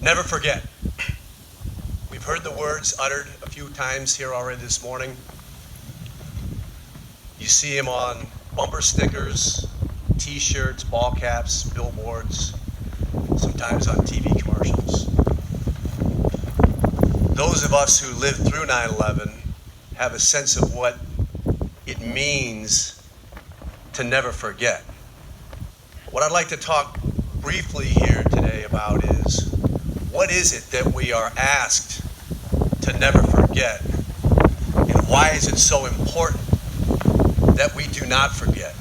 Never forget. We've heard the words uttered a few times here already this morning. You see them on bumper stickers, t-shirts, ball caps, billboards, sometimes on TV commercials. Those of us who lived through 9/11 have a sense of what it means to never forget. What I'd like to talk briefly here today about is, what is it that we are asked to never forget, and why is it so important that we do not forget?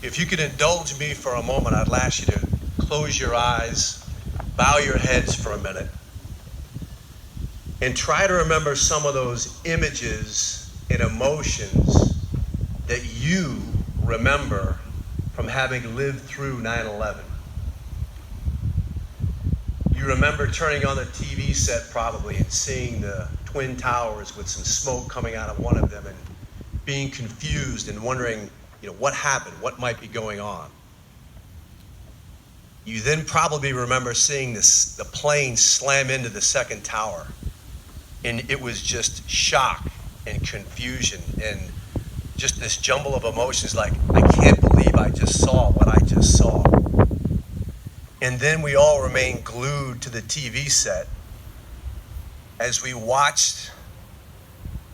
If you could indulge me for a moment, I'd ask you to close your eyes, bow your heads for a minute, and try to remember some of those images and emotions that you remember from having lived through 9/11. You remember turning on the TV set probably and seeing the Twin Towers with some smoke coming out of one of them and being confused and wondering, what happened, what might be going on. You then probably remember seeing the plane slam into the second tower, and it was just shock and confusion and just this jumble of emotions like, I can't believe I just saw what I just saw. And then we all remained glued to the TV set as we watched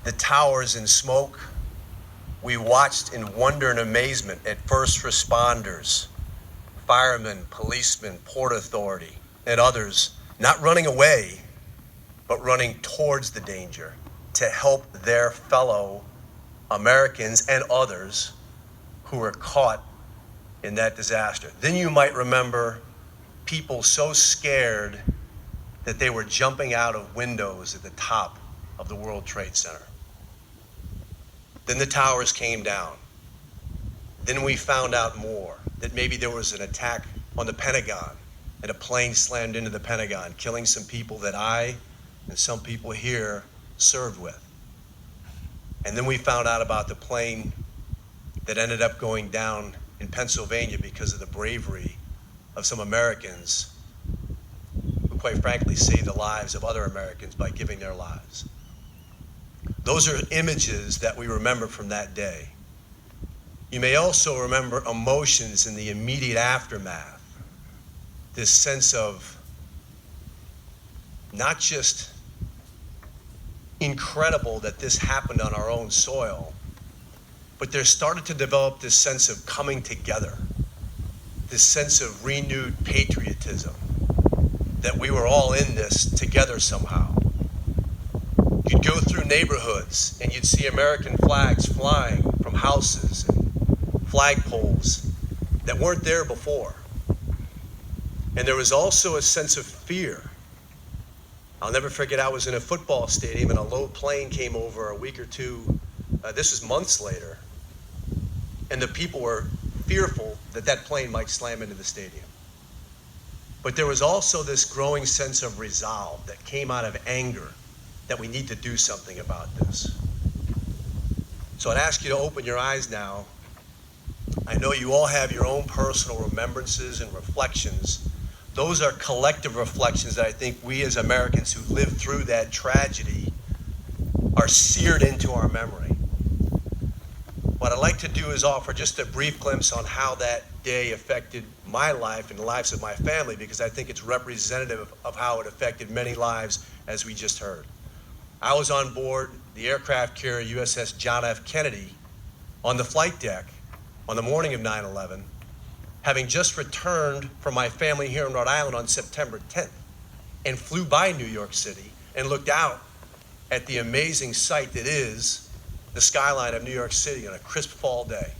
the towers in smoke. We watched in wonder and amazement at first responders, firemen, policemen, Port Authority, and others not running away, but running towards the danger to help their fellow Americans and others who were caught in that disaster. Then you might remember people so scared that they were jumping out of windows at the top of the World Trade Center. Then the towers came down. Then we found out more, that maybe there was an attack on the Pentagon, and a plane slammed into the Pentagon, killing some people that I and some people here served with. And then we found out about the plane that ended up going down in Pennsylvania because of the bravery of some Americans who, quite frankly, saved the lives of other Americans by giving their lives. Those are images that we remember from that day. You may also remember emotions in the immediate aftermath. This sense of not just incredible that this happened on our own soil, but there started to develop this sense of coming together, this sense of renewed patriotism, that we were all in this together somehow. You'd go through neighborhoods and you'd see American flags flying from houses and flagpoles that weren't there before. And there was also a sense of fear. I'll never forget, I was in a football stadium and a low plane came over a week or two, this was months later, and the people were fearful that that plane might slam into the stadium. But there was also this growing sense of resolve that came out of anger, that we need to do something about this. So I'd ask you to open your eyes now. I know you all have your own personal remembrances and reflections. Those are collective reflections that I think we as Americans who lived through that tragedy are seared into our memory. What I'd like to do is offer just a brief glimpse on how that day affected my life and the lives of my family, because I think it's representative of how it affected many lives, as we just heard. I was on board the aircraft carrier USS John F. Kennedy on the flight deck on the morning of 9/11, having just returned from my family here in Rhode Island on September 10th, and flew by New York City and looked out at the amazing sight that is the skyline of New York City on a crisp fall day.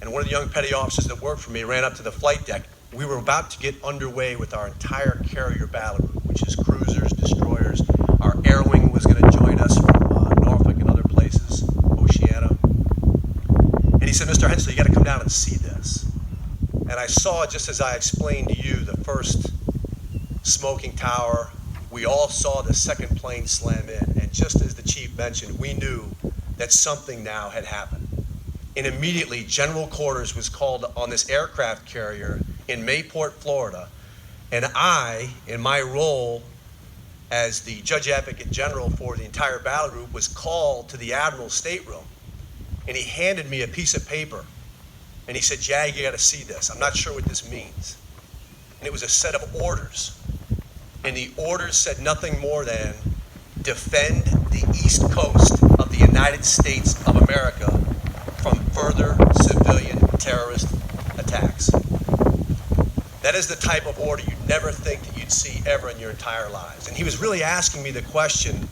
And one of the young petty officers that worked for me ran up to the flight deck. We were about to get underway with our entire carrier battle group, which is cruisers, destroyers. Our air wing was going to join us from Norfolk and other places, Oceana. And he said, Mr. Hensley, you got to come down and see this. And I saw, just as I explained to you, the first smoking tower. We all saw the second plane slam in. And just as the chief mentioned, we knew that something now had happened. And immediately, General Quarters was called on this aircraft carrier in Mayport, Florida. And I, in my role as the Judge Advocate General for the entire battle group, was called to the Admiral's stateroom. And he handed me a piece of paper. And he said, Jag, you got to see this. I'm not sure what this means. And it was a set of orders. And the orders said nothing more than defend the East Coast of the United States of America from further civilian terrorist attacks. That is the type of order you'd never think that you'd see ever in your entire lives. And he was really asking me the question,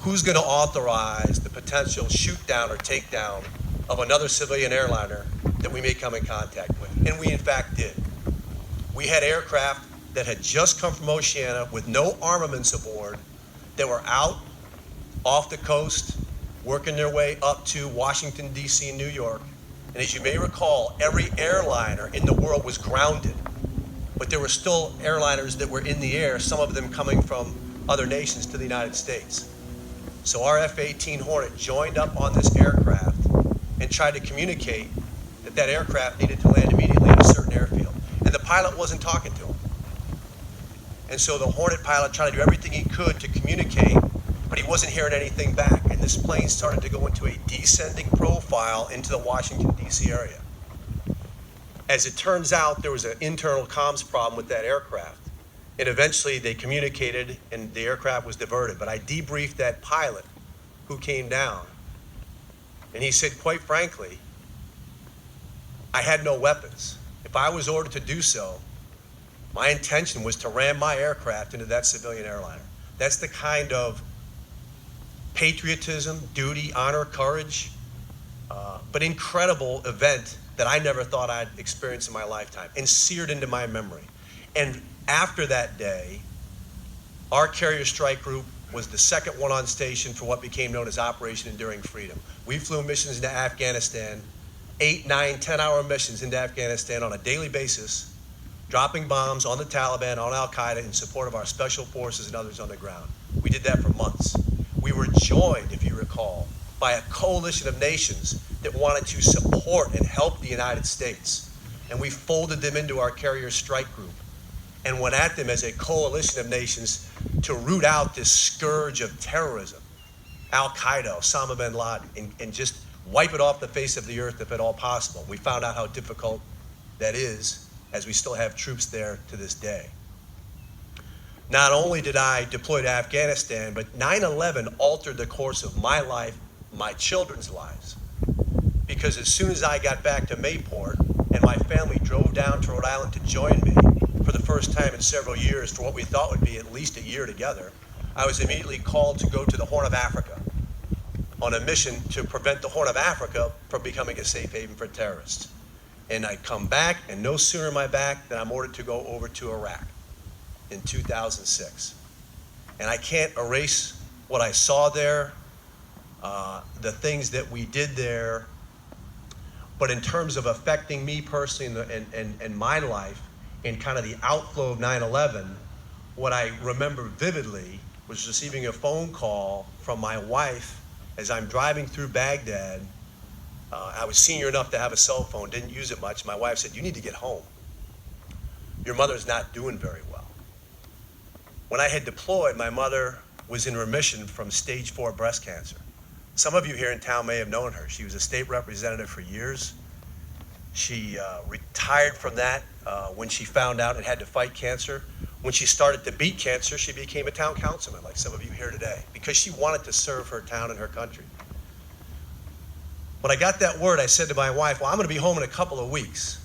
who's going to authorize the potential shoot down or takedown of another civilian airliner that we may come in contact with? And we in fact did. We had aircraft that had just come from Oceania with no armaments aboard that were out off the coast, working their way up to Washington, D.C. and New York. And as you may recall, every airliner in the world was grounded. But there were still airliners that were in the air, some of them coming from other nations to the United States. So our F-18 Hornet joined up on this aircraft and tried to communicate that that aircraft needed to land immediately at a certain airfield. And the pilot wasn't talking to him. And so the Hornet pilot tried to do everything he could to communicate, but he wasn't hearing anything back. And this plane started to go into a descending profile into the Washington, D.C. area. As it turns out, there was an internal comms problem with that aircraft. And eventually they communicated and the aircraft was diverted. But I debriefed that pilot who came down. And he said, quite frankly, I had no weapons. If I was ordered to do so, my intention was to ram my aircraft into that civilian airliner. That's the kind of patriotism, duty, honor, courage, but incredible event that I never thought I'd experience in my lifetime and seared into my memory. And after that day, our carrier strike group was the second one on station for what became known as Operation Enduring Freedom. We flew missions into Afghanistan, 8, 9, 10-hour missions into Afghanistan on a daily basis, dropping bombs on the Taliban, on Al-Qaeda in support of our special forces and others on the ground. We did that for months. We were joined, if you recall, by a coalition of nations that wanted to support and help the United States. And we folded them into our carrier strike group and went at them as a coalition of nations to root out this scourge of terrorism, Al-Qaeda, Osama bin Laden, and just wipe it off the face of the earth if at all possible. We found out how difficult that is, as we still have troops there to this day. Not only did I deploy to Afghanistan, but 9/11 altered the course of my life, my children's lives. Because as soon as I got back to Mayport and my family drove down to Rhode Island to join me for the first time in several years for what we thought would be at least a year together, I was immediately called to go to the Horn of Africa on a mission to prevent the Horn of Africa from becoming a safe haven for terrorists. And I come back, and no sooner am I back than I'm ordered to go over to Iraq in 2006. And I can't erase what I saw there, the things that we did there, but in terms of affecting me personally and my life and kind of the outflow of 9/11, what I remember vividly was receiving a phone call from my wife as I'm driving through Baghdad. I was senior enough to have a cell phone, didn't use it much. My wife said, "You need to get home. Your mother's not doing very well." When I had deployed, my mother was in remission from stage 4 breast cancer. Some of you here in town may have known her. She was a state representative for years. She retired from that when she found out and had to fight cancer. When she started to beat cancer, she became a town councilman, like some of you here today, because she wanted to serve her town and her country. When I got that word, I said to my wife, "Well, I'm going to be home in a couple of weeks."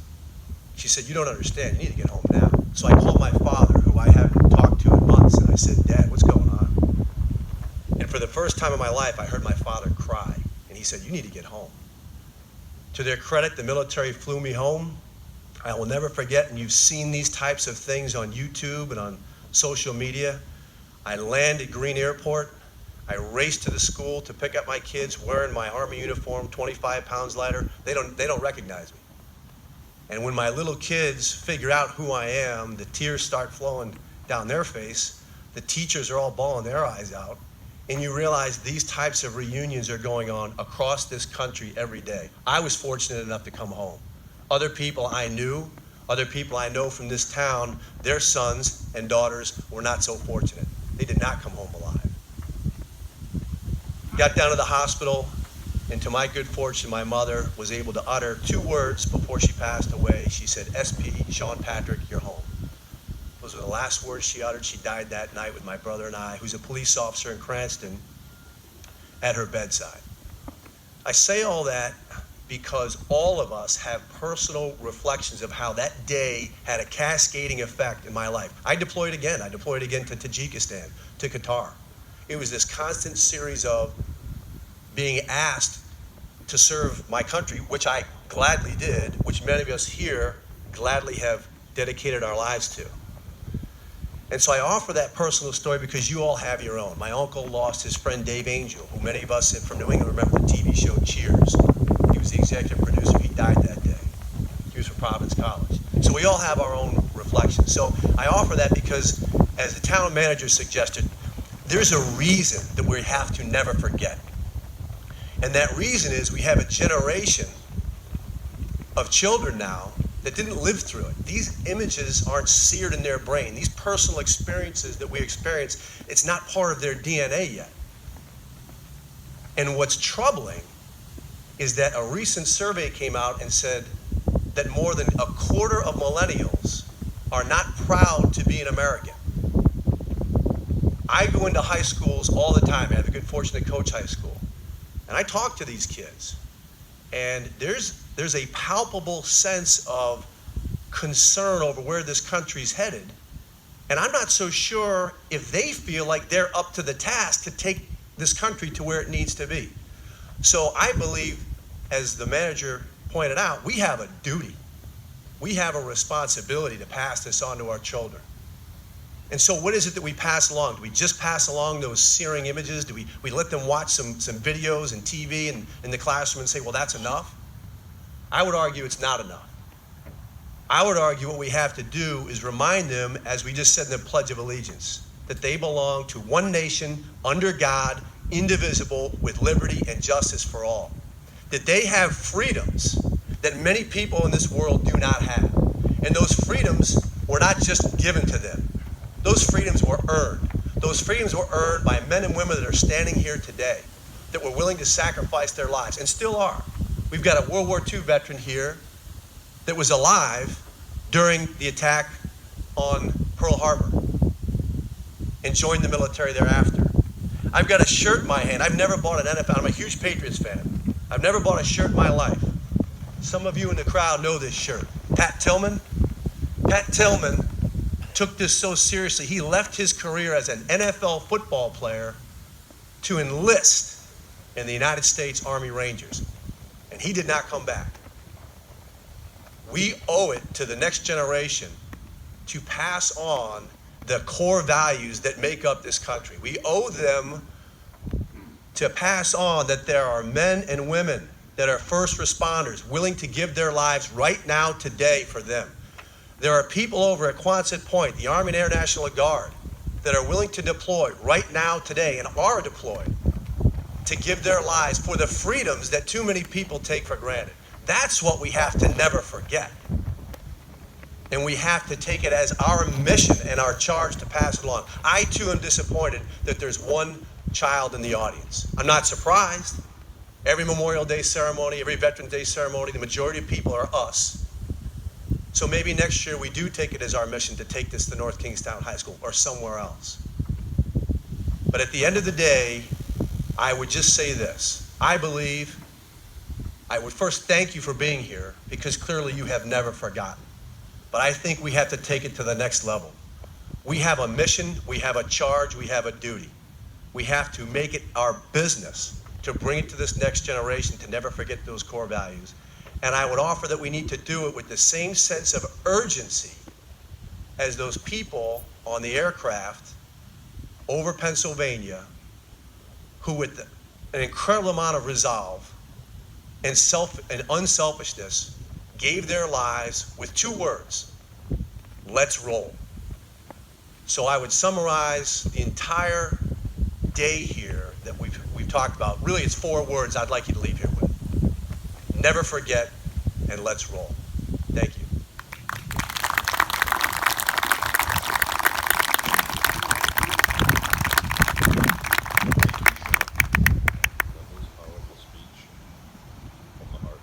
She said, "You don't understand. You need to get home now." So I called my father, who I haven't talked to in months, and I said, "Dad, what's going on?" And for the first time in my life, I heard my father cry, and he said, "You need to get home." To their credit, the military flew me home. I will never forget, and you've seen these types of things on YouTube and on social media. I land at Green Airport. I race to the school to pick up my kids wearing my Army uniform, 25 pounds lighter. They don't recognize me. And when my little kids figure out who I am, the tears start flowing down their face. The teachers are all bawling their eyes out. and you realize these types of reunions are going on across this country every day. I was fortunate enough to come home. Other people I knew, other people I know from this town, their sons and daughters were not so fortunate. They did not come home alive. Got down to the hospital, and to my good fortune, my mother was able to utter 2 words before she passed away. She said, "SP, Sean Patrick, you're home." Those were the last words she uttered. She died that night with my brother and I, who's a police officer in Cranston, at her bedside. I say all that because all of us have personal reflections of how that day had a cascading effect in my life. I deployed again. I deployed again to Tajikistan, to Qatar. It was this constant series of being asked to serve my country, which I gladly did, which many of us here gladly have dedicated our lives to. And so I offer that personal story because you all have your own. My uncle lost his friend Dave Angel, who many of us from New England remember the TV show Cheers. He was the executive producer. He died that day. He was from Providence College. So we all have our own reflections. So I offer that because, as the town manager suggested, there's a reason that we have to never forget. And that reason is we have a generation of children now that didn't live through it. These images aren't seared in their brain. These personal experiences that we experience, it's not part of their DNA yet. And what's troubling is that a recent survey came out and said that more than a quarter of millennials are not proud to be an American. I go into high schools all the time. I have the good fortune to coach high school. And I talk to these kids. And there's a palpable sense of concern over where this country's headed. And I'm not so sure if they feel like they're up to the task to take this country to where it needs to be. So I believe, as the manager pointed out, we have a duty. We have a responsibility to pass this on to our children. And so what is it that we pass along? Do we just pass along those searing images? Do we let them watch some videos and TV and in the classroom and say, well, that's enough? I would argue it's not enough. I would argue what we have to do is remind them, as we just said in the Pledge of Allegiance, that they belong to one nation, under God, indivisible, with liberty and justice for all. That they have freedoms that many people in this world do not have. And those freedoms were not just given to them. Those freedoms were earned. Those freedoms were earned by men and women that are standing here today, that were willing to sacrifice their lives, and still are. We've got a World War II veteran here that was alive during the attack on Pearl Harbor and joined the military thereafter. I've got a shirt in my hand. I've never bought an NFL. I'm a huge Patriots fan. I've never bought a shirt in my life. Some of you in the crowd know this shirt. Pat Tillman. Pat Tillman took this so seriously, he left his career as an NFL football player to enlist in the United States Army Rangers. And he did not come back. We owe it to the next generation to pass on the core values that make up this country. We owe them to pass on that there are men and women that are first responders willing to give their lives right now, today, for them. There are people over at Quonset Point, the Army and Air National Guard, that are willing to deploy right now, today, and are deployed to give their lives for the freedoms that too many people take for granted. That's what we have to never forget. And we have to take it as our mission and our charge to pass it along. I, too, am disappointed that there's one child in the audience. I'm not surprised. Every Memorial Day ceremony, every Veterans Day ceremony, the majority of people are us. So maybe next year we do take it as our mission to take this to North Kingstown High School or somewhere else. But at the end of the day, I would just say this. I believe, I would first thank you for being here, because clearly you have never forgotten. But I think we have to take it to the next level. We have a mission, we have a charge, we have a duty. We have to make it our business to bring it to this next generation, to never forget those core values. And I would offer that we need to do it with the same sense of urgency as those people on the aircraft over Pennsylvania who, with an incredible amount of resolve and unselfishness, gave their lives with 2 words: let's roll. So I would summarize the entire day here talked about. Really, it's 4 words I'd like you to leave here with. Never forget, and let's roll. Thank you. That was a powerful speech from the heart.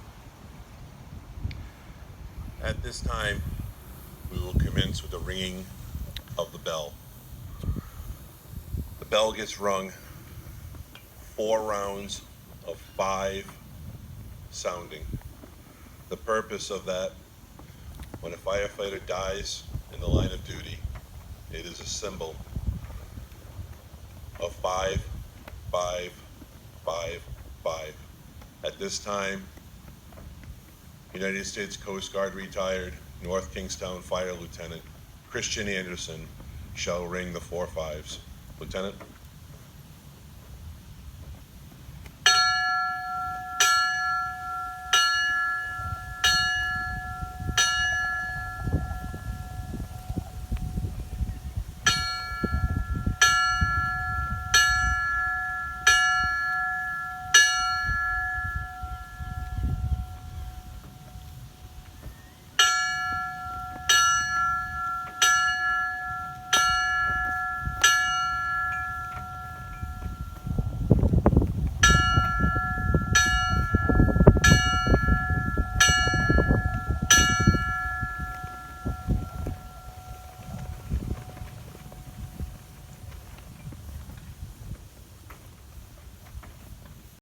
At this time, we will commence with the ringing of the bell. The bell gets rung 4 rounds of 5 sounding. The purpose of that, when a firefighter dies in the line of duty, it is a symbol of 5, 5, 5, 5. At this time, United States Coast Guard retired North Kingstown Fire Lieutenant Christian Anderson shall ring the 4 5s. Lieutenant?